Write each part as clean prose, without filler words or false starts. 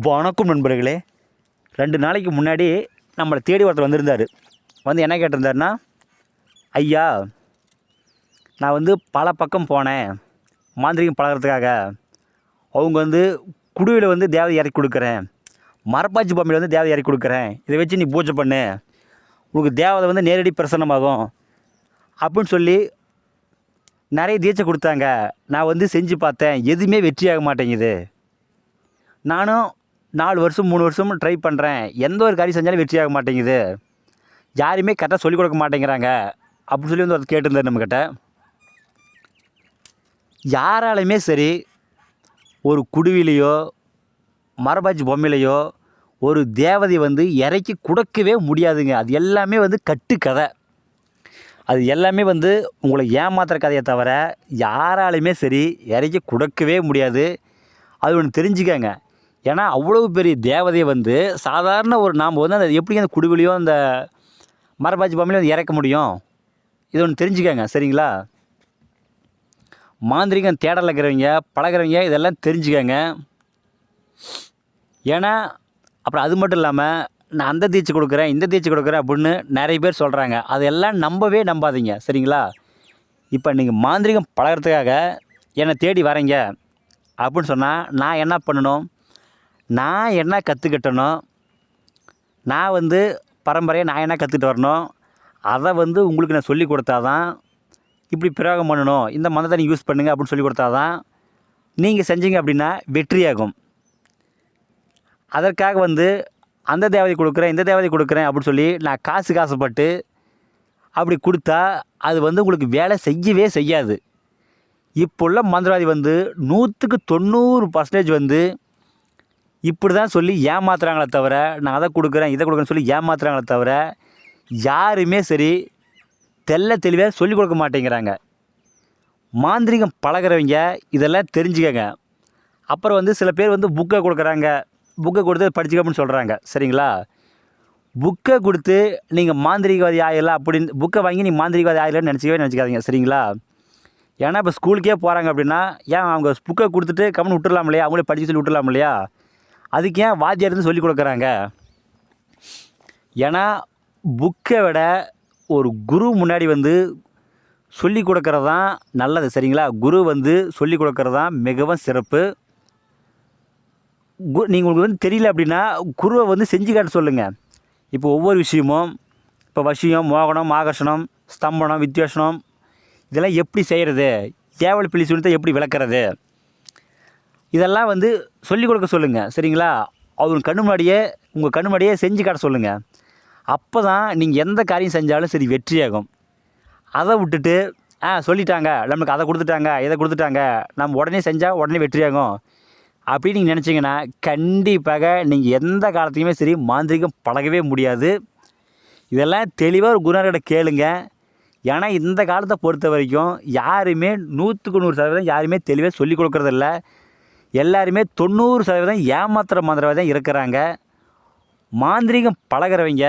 வணக்கம் நண்பர்களே. 2 நாளைக்கு முன்னாடி நம்மளை தேடி ஒருத்தர் வந்திருந்தார். வந்து என்ன கேட்டிருந்தாருன்னா, ஐயா நான் பல பக்கம் போனேன் மாந்திரிகம் பழகிறதுக்காக. அவங்க குடுவையில் தேவதை இறக்கி கொடுக்குறேன், மரப்பாச்சி பொம்மையில் தேவதை இறக்கி கொடுக்குறேன், இதை வச்சு நீ பூஜை பண்ணு, உனக்கு தேவதை நேரடி பிரசன்னமாகும் அப்படின்னு சொல்லி நிறைய தீட்சை கொடுத்தாங்க. நான் செஞ்சு பார்த்தேன், எதுவுமே வெற்றியாக மாட்டேங்குது. நானும் 4 வருஷம் 3 வருஷம் ட்ரை பண்ணுறேன், எந்த ஒரு காரியம் செஞ்சாலும் வெற்றியாக மாட்டேங்குது, யாருமே கரெக்டாக சொல்லிக் கொடுக்க மாட்டேங்கிறாங்க அப்படின்னு சொல்லி ஒருத்தர் கேட்டிருந்தார் நம்மக்கிட்ட. யாராலுமே சரி ஒரு குடுவிலையோ மரபாச்சி பொம்மையிலையோ ஒரு தேவதை இறக்கி கொடுக்கவே முடியாதுங்க. அது எல்லாமே கட்டுக்கதை. அது எல்லாமே உங்களை ஏமாத்துகிற கதையை தவிர யாராலுமே சரி இறக்கி கொடுக்கவே முடியாது. அது ஒன்று தெரிஞ்சுக்கங்க. ஏன்னா அவ்வளோ பெரிய தேவதையை சாதாரண ஒரு நாம் அந்த எப்படி அந்த குடுவிலையோ அந்த மரபாச்சி பொம்மையிலையும் இறக்க முடியும், இது ஒன்று தெரிஞ்சுக்கங்க. சரிங்களா? மாந்திரிகம் தேடல இருக்கிறவங்க பழகிறவங்க இதெல்லாம் தெரிஞ்சுக்கங்க. ஏன்னா அப்புறம் அது மட்டும் இல்லாமல் நான் அந்த தீட்சை கொடுக்குறேன் இந்த தீட்சை கொடுக்குறேன் அப்படின்னு நிறைய பேர் சொல்கிறாங்க. அதெல்லாம் நம்பவே நம்பாதீங்க. சரிங்களா? இப்போ நீங்கள் மாந்திரிகம் பழகிறதுக்காக என்னை தேடி வரீங்க அப்படின்னு சொன்னால் நான் என்ன பண்ணணும், நான் என்ன கற்றுக்கிட்டணும், நான் பரம்பரையாக நான் என்ன கற்றுக்கிட்டு வரணும், அதை உங்களுக்கு நான் சொல்லி கொடுத்தா தான் இப்படி பிரயோகம் பண்ணணும், இந்த மந்திரத்தை நீங்கள் யூஸ் பண்ணுங்கள் அப்படின்னு சொல்லி கொடுத்தா தான் நீங்கள் செஞ்சீங்க அப்படின்னா வெற்றியாகும். அதற்காக அந்த தேவதை கொடுக்குறேன் இந்த தேவதை கொடுக்குறேன் அப்படின்னு சொல்லி நான் காசுப்பட்டு அப்படி கொடுத்தா அது உங்களுக்கு வேலை செய்யவே செய்யாது. இப்போ உள்ள மந்திரவாதி 100க்கு 90% இப்படி தான் சொல்லி ஏமாத்துறாங்களே தவிர, நான் அதை கொடுக்குறேன் இதை கொடுக்குறேன்னு சொல்லி ஏமாத்துறாங்களே தவிர யாருமே சரி தெளிவாக சொல்லிக் கொடுக்க மாட்டேங்கிறாங்க. மாந்திரிகம் பழகிறவங்க இதெல்லாம் தெரிஞ்சுக்கங்க. அப்புறம் சில பேர் புக்கை கொடுக்குறாங்க, புக்கை கொடுத்து படிச்சுக்க அப்படின்னு சொல்கிறாங்க. சரிங்களா? புக்கை கொடுத்து நீங்கள் மாந்திரிகவாதி ஆகிடலாம் அப்படின்னு புக்கை வாங்கி நீங்கள் மாந்திரிகவாதி ஆகிடலான்னு நினச்சிக்காதீங்க. சரிங்களா? ஏன்னா இப்போ ஸ்கூலுக்கே போகிறாங்க அப்படின்னா ஏன் அவங்க புக்கை கொடுத்துட்டு கம்முன்னு விட்டுடலாம் இல்லையா, அவங்களே படிக்க சொல்லி விட்டுடலாம் இல்லையா, அதுக்கு ஏன் வாத்தியார் சொல்லி கொடுக்குறாங்க? ஏன்னா புக்கை விட ஒரு குரு முன்னாடி சொல்லி கொடுக்கறது தான் நல்லது. சரிங்களா? குரு சொல்லி கொடுக்கறது தான் மிகவும் சிறப்பு. நீங்கள் உங்களுக்கு தெரியல அப்படின்னா குருவை செஞ்சு காட்ட சொல்லுங்கள். இப்போ ஒவ்வொரு விஷயமும் இப்போ வசியம் மோகனம் ஆகர்ஷணம் ஸ்தம்பனம் வித்வேஷனம் இதெல்லாம் எப்படி செய்கிறது, ஏவல் பிள்ளை சுனித்தை எப்படி விளக்குறது, இதெல்லாம் சொல்லிக் கொடுக்க சொல்லுங்கள். சரிங்களா? அவர் கண்ணு முன்னாடியே செஞ்சு காட்ட சொல்லுங்கள். அப்போ தான் நீங்கள் எந்த காரியம் செஞ்சாலும் சரி வெற்றியாகும். அதை விட்டுட்டு சொல்லிட்டாங்க நம்மளுக்கு அதை கொடுத்துட்டாங்க இதை கொடுத்துட்டாங்க நம்ம உடனே செஞ்சால் உடனே வெற்றியாகும் அப்படின்னு நீங்கள் நினச்சிங்கன்னா கண்டிப்பாக நீங்கள் எந்த காலத்துக்குமே சரி மாந்திரிகம் பழகவே முடியாது. இதெல்லாம் தெளிவாக ஒரு குருநாதர்கிட்ட கேளுங்க. ஏன்னா இந்த காலத்தை பொறுத்த வரைக்கும் யாருமே 100க்கு 100% யாருமே தெளிவாக சொல்லிக் கொடுக்குறதில்ல. எல்லாருமே 90% ஏமாத்துகிற மந்திரவாதி தான் இருக்கிறாங்க. மாந்திரிகம் பழகிறவங்க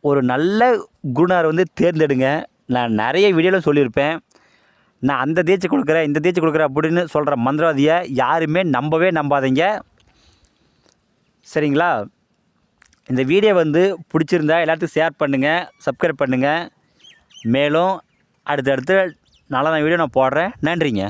ஒரு நல்ல குருநாதர் தேர்ந்தெடுங்க. நான் நிறைய வீடியோவில் சொல்லியிருப்பேன், நான் அந்த தீட்சை கொடுக்குறேன் இந்த தீட்சை கொடுக்குறேன் அப்படின்னு சொல்கிற மந்திரவாதியை யாருமே நம்பவே நம்பாதீங்க. சரிங்களா? இந்த வீடியோ பிடிச்சிருந்தா எல்லாத்துக்கும் ஷேர் பண்ணுங்கள், சப்ஸ்கிரைப் பண்ணுங்கள். மேலும் அடுத்தடுத்து நல்ல வீடியோ நான் போடுறேன். நன்றிங்க.